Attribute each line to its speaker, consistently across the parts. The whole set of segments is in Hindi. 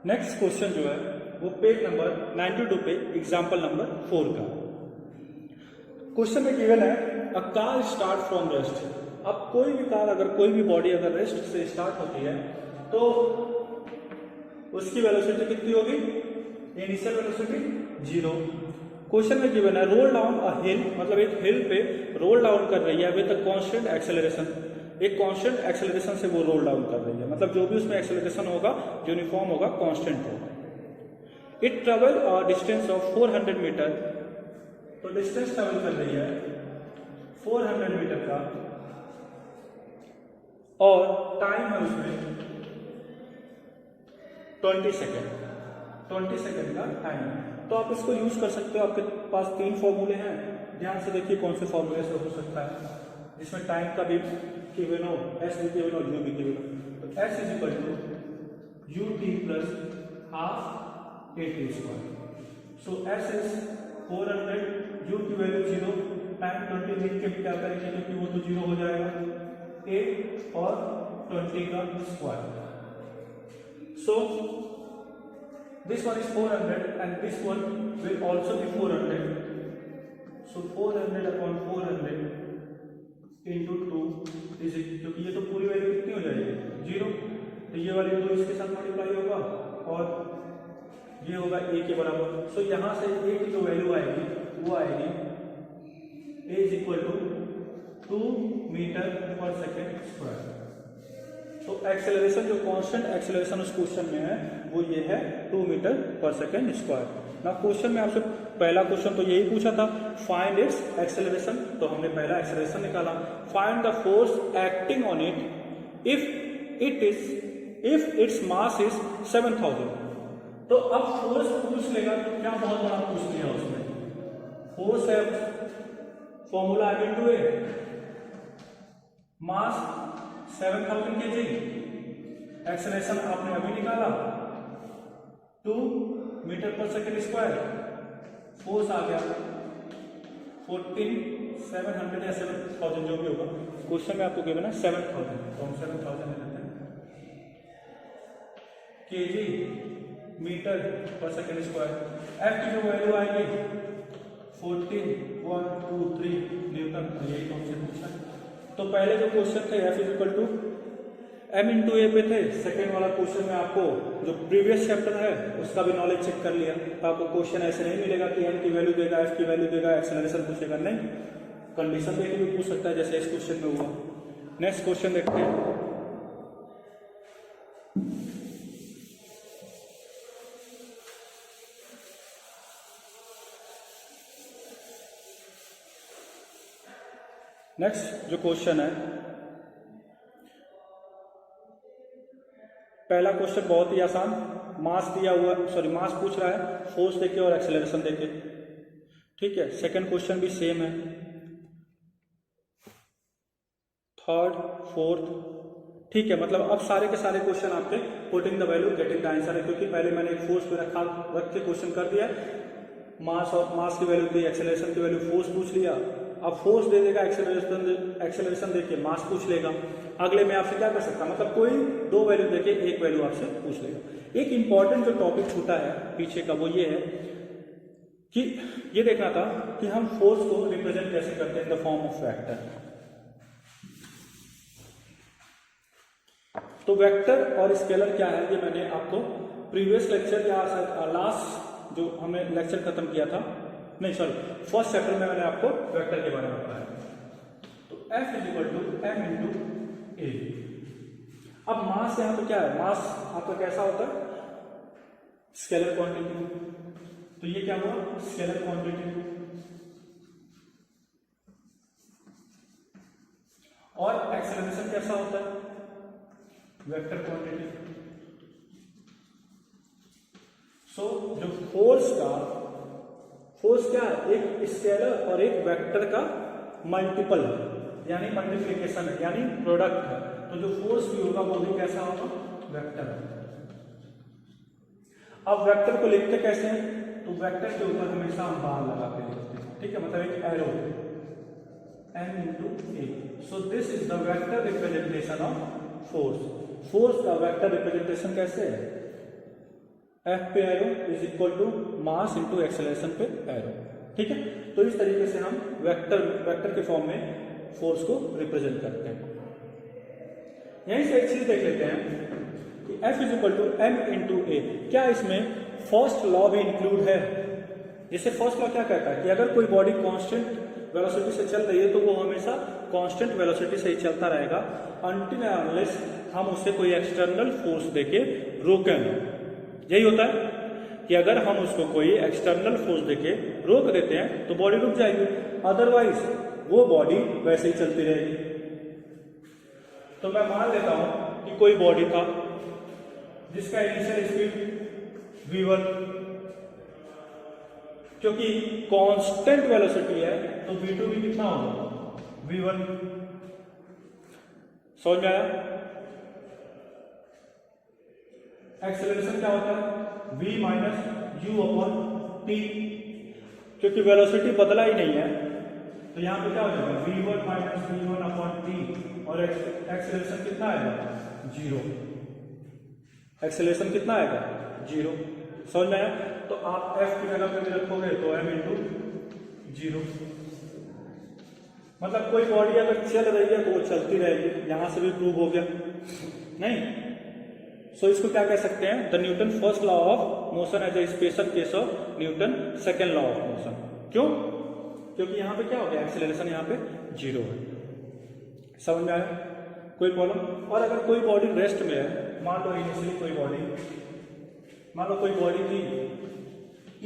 Speaker 1: नेक्स्ट क्वेश्चन जो है वो पेज नंबर 92 पे एग्जाम्पल नंबर 4 का क्वेश्चन में गिवन है a car start from rest. अब कोई भी कार अगर कोई भी बॉडी अगर रेस्ट से स्टार्ट होती है तो उसकी वेलोसिटी कितनी होगी? Initial velocity 0। क्वेश्चन में गिवन है रोल डाउन अ हिल, मतलब एक हिल पे रोल डाउन कर रही है विद कांस्टेंट एक्सेलरेशन। एक कांस्टेंट एक्सेलरेशन से वो रोल डाउन कर रही है, मतलब जो भी उसमें एक्सेलरेशन होगा यूनिफॉर्म होगा, कांस्टेंट होगा। It travel a distance of 400 metre, तो डिस्टेंस ट्रेवल कर रही है 400 मीटर का और टाइम है उसमें 20 सेकेंड। 20 सेकेंड का टाइम है। तो आप इसको यूज कर सकते हो। आपके पास 3 फॉर्मूले हैं, ध्यान से देखिए कौन से फॉर्मूले से हो सकता है जिसमें टाइम का भी गिवन हो, एस भी गिवन हो, यू भी गिवन हो। तो s is equal to u t plus half a t square. So s is 400, u की वैल्यू 0, टाइम 20 लिख के क्या करेंगे क्योंकि वो तो 0 हो जाएगा, ए और 20 का square. So this one is 400 and this one will also be 400. So 400 upon 400 into 2 is it, क्योंकि ये तो पूरी वैल्यू कितनी हो जाएगी 0, तो ये वाली 2 इसके साथ मल्टीप्लाई होगा और ये होगा a के बराबर। सो यहाँ से a की जो वैल्यू आएगी वो आएगी a is equal to 2 metre पर सेकेंड स्क्वायर। तो एक्सेलरेशन जो कांस्टेंट एक्सेलरेशन उस क्वेश्चन में है वो ये है 2 मीटर पर सेकेंड स्क्वायर। ना क्वेश्चन में आपसे पहला क्वेश्चन तो यही पूछा था, फाइंड इट्स एक्सेलरेशन, तो हमने पहला एक्सेलरेशन निकाला। Find the force acting on it if its mass is 7000। तो अब फोर्स पूछ लेगा तो क्या बहुत बड़ा पूछ लिया उसने। फोर्स है formula m × a, mass 7000 kg, acceleration आपने अभी निकाला 2 मीटर पर सेकेंड स्क्वायर, फोर्स आ गया 14700 या 7000 जो भी होगा। क्वेश्चन में आपको गिवन है 7000, तो हम 7000 लेते हैं केजी मीटर पर सेकेंड स्क्वायर। एफ की जो वैल्यू आएगी 14.123 न्यूटन, यही तो हमसे पूछा। तो पहले जो क्वेश्चन थे F is equal to M × A पे थे। सेकेंड वाला क्वेश्चन में आपको जो प्रीवियस चैप्टर है उसका भी नॉलेज चेक कर लिया, तो आपको क्वेश्चन ऐसे नहीं मिलेगा कि M की वैल्यू देगा, F की वैल्यू देगा, एक्सेलरेशन पूछेगा, नहीं, कंडीशन देके भी पूछ सकता है जैसे इस क्वेश्चन में हुआ। नेक्स्ट क्वेश्चन देखते हैं। नेक्स्ट जो क्वेश्चन है, पहला क्वेश्चन बहुत ही आसान, मास दिया हुआ, सॉरी मास पूछ रहा है फोर्स देके और एक्सेलरेशन देके, ठीक है। सेकंड क्वेश्चन भी सेम है, थर्ड फोर्थ, ठीक है। मतलब अब सारे के सारे क्वेश्चन आपके putting the value getting the answer है, क्योंकि पहले मैंने एक फोर्स पे रख के क्वेश्चन कर दिया, मास और मास की वैल्यू दी, एक्सेलरेशन की वैल्यू, फोर्स पूछ लिया। अब फोर्स दे देगा, एक्सेलरेशन देके मास पूछ लेगा। अगले में आपसे क्या कर सकता है, मतलब कोई 2 वैल्यू देके एक वैल्यू आपसे पूछ लेगा। एक इंपॉर्टेंट जो टॉपिक छूटा है पीछे का वो ये है कि ये देखना था कि हम फोर्स को रिप्रेजेंट कैसे करते हैं in the form of vector. तो वेक्टर और स्केलर क्या है ये मैंने आपको प्रीवियस लेक्चर या लास्ट जो हमने लेक्चर खत्म किया था, नहीं सॉरी फर्स्ट चैप्टर में मैंने आपको वेक्टर के बारे में बताया। तो F is equal to M × A। अब मास यहां तो क्या है, मास आपका कैसा होता है, स्केलर क्वांटिटी। तो ये क्या हुआ, स्केलर क्वांटिटी। और एक्सेलरेशन कैसा होता है, वेक्टर क्वांटिटी। सो जो फोर्स क्या है, एक स्केलर और एक वेक्टर का मल्टीपल है, यानी मल्टीप्लिकेशन है, यानी प्रोडक्ट है। तो जो फोर्स भी होगा वो भी कैसा होगा, वेक्टर। अब वेक्टर को लिखते कैसे हैं, तो वेक्टर के ऊपर हमेशा हम बार लगा के लिखते हैं, ठीक है, मतलब एक arrow M × A। So this is the vector representation of force. Force का वेक्टर रिप्रेजेंटेशन कैसे है, एफ पे arrow is equal to mass into acceleration पे एरो। ठीक है, तो इस तरीके से हम वेक्टर के फॉर्म में फोर्स को रिप्रेजेंट करते हैं। यहीं से एक चीज देख लेते हैं कि F is equal to M into A. क्या इसमें फर्स्ट लॉ भी इंक्लूड है? जैसे फर्स्ट लॉ क्या कहता है कि अगर कोई बॉडी कांस्टेंट वेलोसिटी से चल रही है तो वो हमेशा कांस्टेंट वेलोसिटी से ही चलता रहेगा अनटिल अनलेस हम उससे कोई एक्सटर्नल फोर्स देके रोकें। यही होता है कि अगर हम उसको कोई एक्सटर्नल फोर्स देके रोक देते हैं तो बॉडी रुक जाएगी, अदरवाइज वो बॉडी वैसे ही चलती रहेगी। तो मैं मान लेता हूं कि कोई बॉडी था जिसका इनिशियल स्पीड v1, क्योंकि कांस्टेंट वेलोसिटी है तो v2 भी कितना होगा? v1। समझ में आया? एक्सेलरेशन क्या होता है? v minus you upon T. क्योंकि वेलोसिटी बदला ही नहीं है तो यहां पे क्या हो जाएगा? v1 minus v1 upon T. और एक्सेलरेशन कितना आएगा? 0। एक्सेलरेशन कितना आएगा? 0। समझ में आया? तो आप f की जगह पे भी रखोगे तो m इंटू 0। मतलब कोई बॉडी अगर चल रही है तो वो चलती रहेगी। यहां से भी प्रूव हो गया नहीं? सो इसको क्या कह सकते हैं? The Newton first law of motion as a special case of Newton second law of motion. क्यों? क्योंकि यहां पे क्या हो गया? एक्सेलरेशन यहां पे 0 है। समझ में आया? कोई प्रॉब्लम? और अगर कोई बॉडी रेस्ट में है, मान लो इनिशियली कोई बॉडी थी,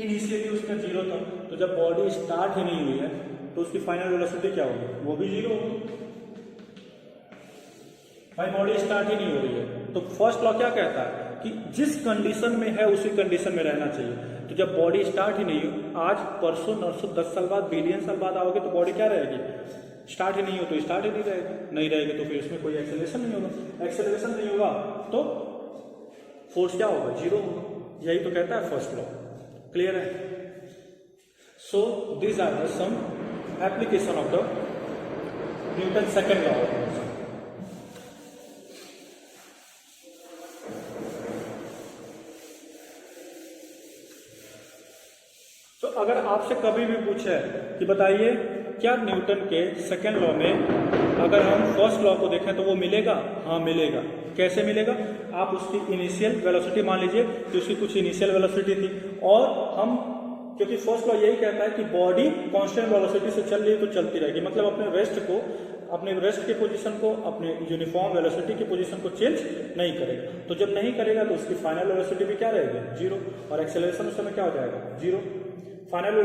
Speaker 1: इनिशियली उसका 0 था, तो जब बॉडी स्टार्ट ही नहीं हुई है तो उसकी फाइनल वेलोसिटी क्या होगी? वो भी 0 होगी। भाई बॉडी स्टार्ट ही नहीं हो रही है तो फर्स्ट लॉ क्या कहता है कि जिस कंडीशन में है उसी कंडीशन में रहना चाहिए। तो जब बॉडी स्टार्ट ही नहीं हुई, आज परसों नरसों 10 साल बाद, बिलियन साल बाद आओगे तो बॉडी क्या रहेगी? स्टार्ट ही नहीं हो तो स्टार्ट ही नहीं रहेगी तो फिर इसमें कोई एक्सेलरेशन नहीं होगा। एक्सेलरेशन नहीं होगा तो फोर्स क्या होगा? 0 होगा। यही तो कहता है फर्स्ट लॉ। क्लियर है? So these are the some application of the Newton second law of motion. तो अगर आपसे कभी भी पूछे कि बताइए क्या न्यूटन के सेकेंड लॉ में अगर हम फर्स्ट लॉ को देखें तो वो मिलेगा? हाँ मिलेगा। कैसे मिलेगा? आप उसकी इनिशियल वेलोसिटी मान लीजिए कि उसकी कुछ इनिशियल वेलोसिटी थी और हम, क्योंकि फर्स्ट लॉ यही कहता है कि बॉडी कांस्टेंट वेलोसिटी से चल रही है तो चलती रहेगी, मतलब अपने रेस्ट के पोजीशन को, अपने यूनिफॉर्म वेलोसिटी की पोजीशन को चेंज नहीं करेगा। तो जब नहीं करेगा तो उसकी फाइनल वेलोसिटी भी क्या रहेगी? 0। और एक्सेलरेशन उस समय क्या हो जाएगा? 0। फाइनल